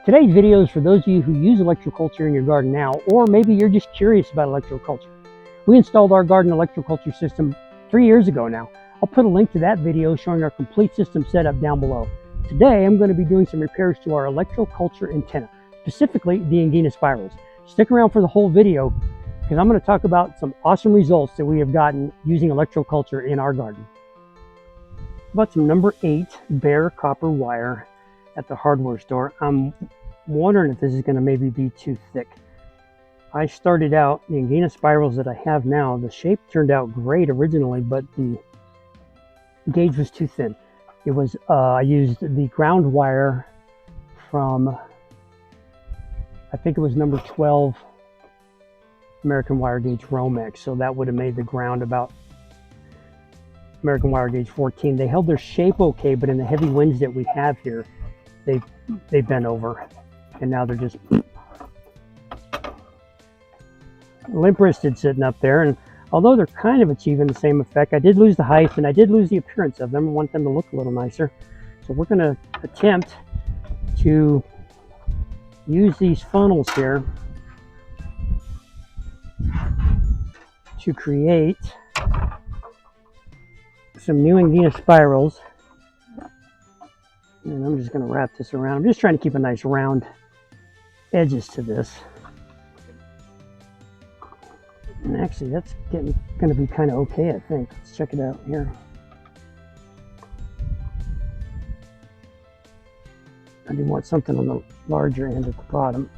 Today's video is for those of you who use electroculture in your garden now, or maybe you're just curious about electroculture. We installed our garden electroculture system 3 years ago now. I'll put a link to that video showing our complete system setup down below. Today I'm going to be doing some repairs to our electroculture antenna, specifically the Ighina Spirals. Stick around for the whole video because I'm going to talk about some awesome results that we have gotten using electroculture in our garden. About some number 8 bare copper wire at the hardware store. I'm wondering if this is going to maybe be too thick. I started out the Ighina Spirals that I have now. The shape turned out great originally, but the gauge was too thin. It was I used the ground wire from, I think it was number 12 American wire gauge Romex, so that would have made the ground about American wire gauge 14. They held their shape okay, but in the heavy winds that we have here, they bent over, and now they're just limp-wristed sitting up there. And although they're kind of achieving the same effect, I did lose the height and I did lose the appearance of them. I want them to look a little nicer. So we're going to attempt to use these funnels here to create some new Ighina Spirals. And I'm just going to wrap this around. I'm just trying to keep a nice round edges to this. And actually, that's going to be kind of okay, I think. Let's check it out here. I do want something on the larger end at the bottom.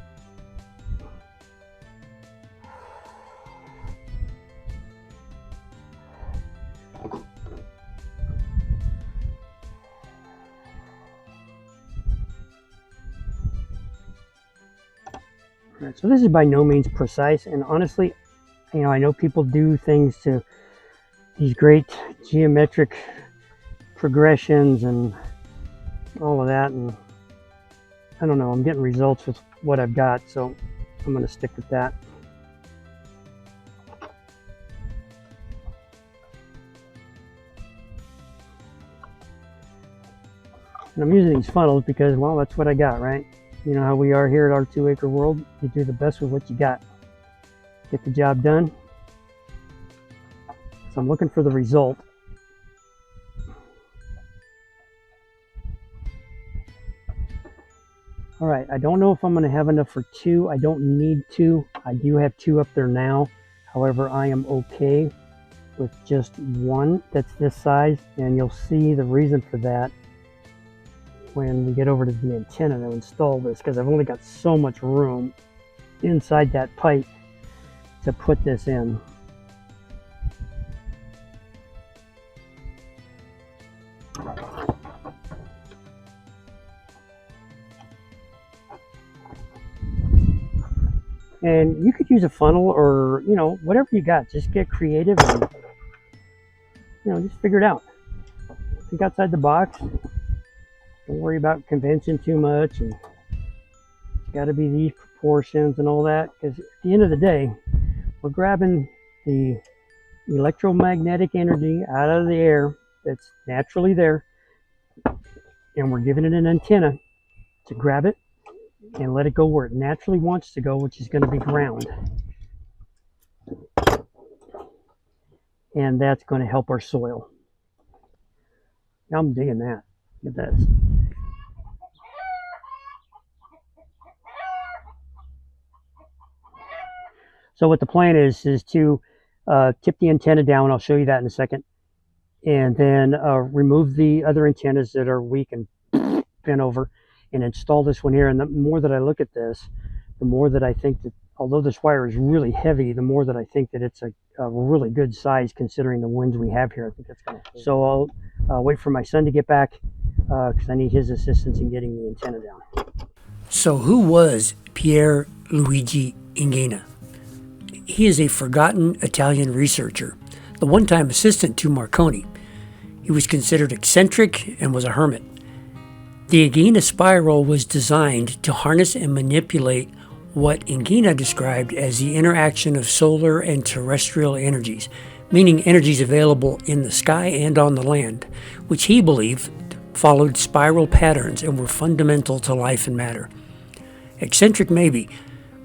So this is by no means precise, and honestly, you know, I know people do things to these great geometric progressions and all of that, and I don't know, I'm getting results with what I've got, so I'm going to stick with that. And I'm using these funnels because, well, that's what I got, right? You know how we are here at our Acre World. You do the best with what you got. Get the job done. So I'm looking for the result. All right, I don't know if I'm going to have enough for 2. I don't need 2. I do have 2 up there now. However, I am okay with just 1 that's this size, and you'll see the reason for that when we get over to the antenna to install this, because I've only got so much room inside that pipe to put this in. And you could use a funnel or, you know, whatever you got. Just get creative and, you know, just figure it out. Think outside the box. Don't worry about convention too much, and it's got to be these proportions and all that, because at the end of the day, we're grabbing the electromagnetic energy out of the air that's naturally there, and we're giving it an antenna to grab it and let it go where it naturally wants to go, which is going to be ground. And that's going to help our soil. I'm digging that. Look at this. So what the plan is to tip the antenna down. I'll show you that in a second. And then remove the other antennas that are weak and bent over and install this one here. And the more that I look at this, the more that I think that, although this wire is really heavy, the more that I think that it's a really good size considering the winds we have here. I think that's going to. So I'll wait for my son to get back because I need his assistance in getting the antenna down. So who was Pierre Luigi Ighina? He is a forgotten Italian researcher, the one-time assistant to Marconi. He was considered eccentric and was a hermit. The Ighina Spiral was designed to harness and manipulate what Ighina described as the interaction of solar and terrestrial energies, meaning energies available in the sky and on the land, which he believed followed spiral patterns and were fundamental to life and matter. Eccentric maybe,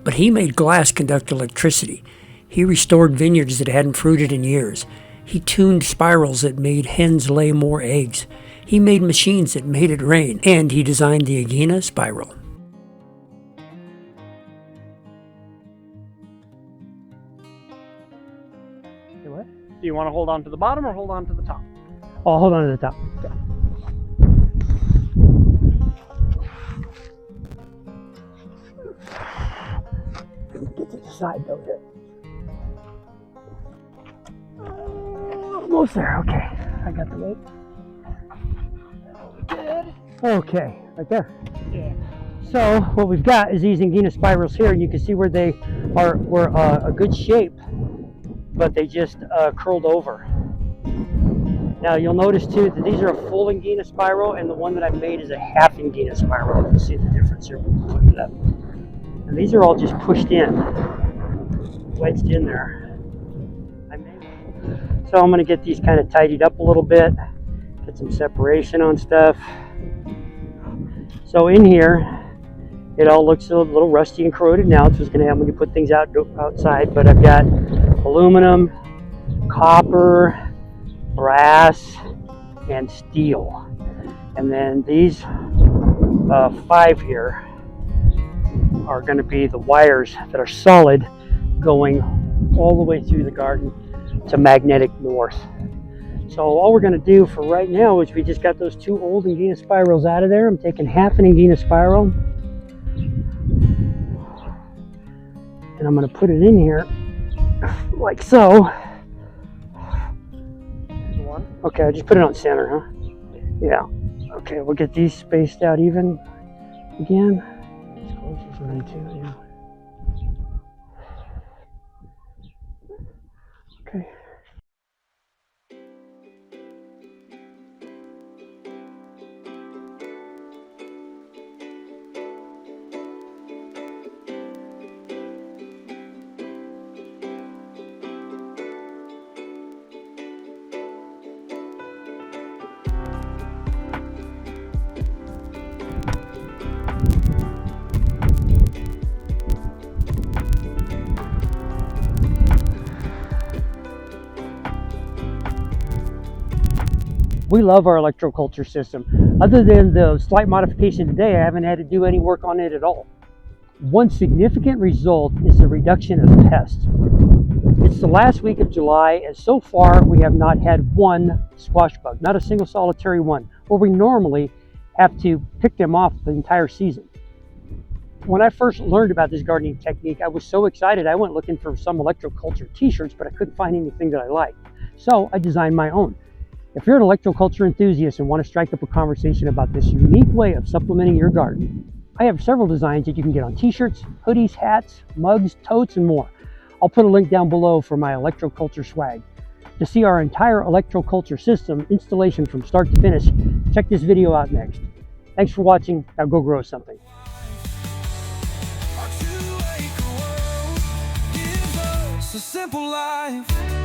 but he made glass conduct electricity. He restored vineyards that hadn't fruited in years. He tuned spirals that made hens lay more eggs. He made machines that made it rain. And he designed the Ighina Spiral. What? Do you want to hold on to the bottom or hold on to the top? Oh, hold on to the top. Okay. Get to the side though here. Almost there. Okay, I got the weight. Good. Okay, right there. Yeah. So what we've got is these Ighina spirals here, and you can see where they were a good shape, but they just curled over. Now you'll notice too that these are a full Ighina spiral, and the one that I've made is a half Ighina spiral. You can see the difference here when we put it up. And these are all just pushed in, wedged in there. So I'm going to get these kind of tidied up a little bit, get some separation on stuff. So in here, it all looks a little rusty and corroded now. It's what's going to happen when you put things outside. But I've got aluminum, copper, brass, and steel. And then these 5 here are going to be the wires that are solid going all the way through the garden to magnetic north. So all we're going to do for right now is we just got those 2 old Ighina spirals out of there. I'm taking half an Ighina spiral and I'm going to put it in here like so. Okay, I just put it on center, huh? Yeah. Okay, we'll get these spaced out even again. As close as I need to, yeah. Okay. We love our electroculture system. Other than the slight modification today, I haven't had to do any work on it at all. One significant result is the reduction of pests. It's the last week of July, and so far we have not had one squash bug, not a single solitary one, where we normally have to pick them off the entire season. When I first learned about this gardening technique, I was so excited I went looking for some electroculture t-shirts, but I couldn't find anything that I liked. So I designed my own. If you're an electroculture enthusiast and want to strike up a conversation about this unique way of supplementing your garden, I have several designs that you can get on t-shirts, hoodies, hats, mugs, totes, and more. I'll put a link down below for my electroculture swag. To see our entire electroculture system installation from start to finish, check this video out next. Thanks for watching. Now go grow something. Acre World gives us a simple life.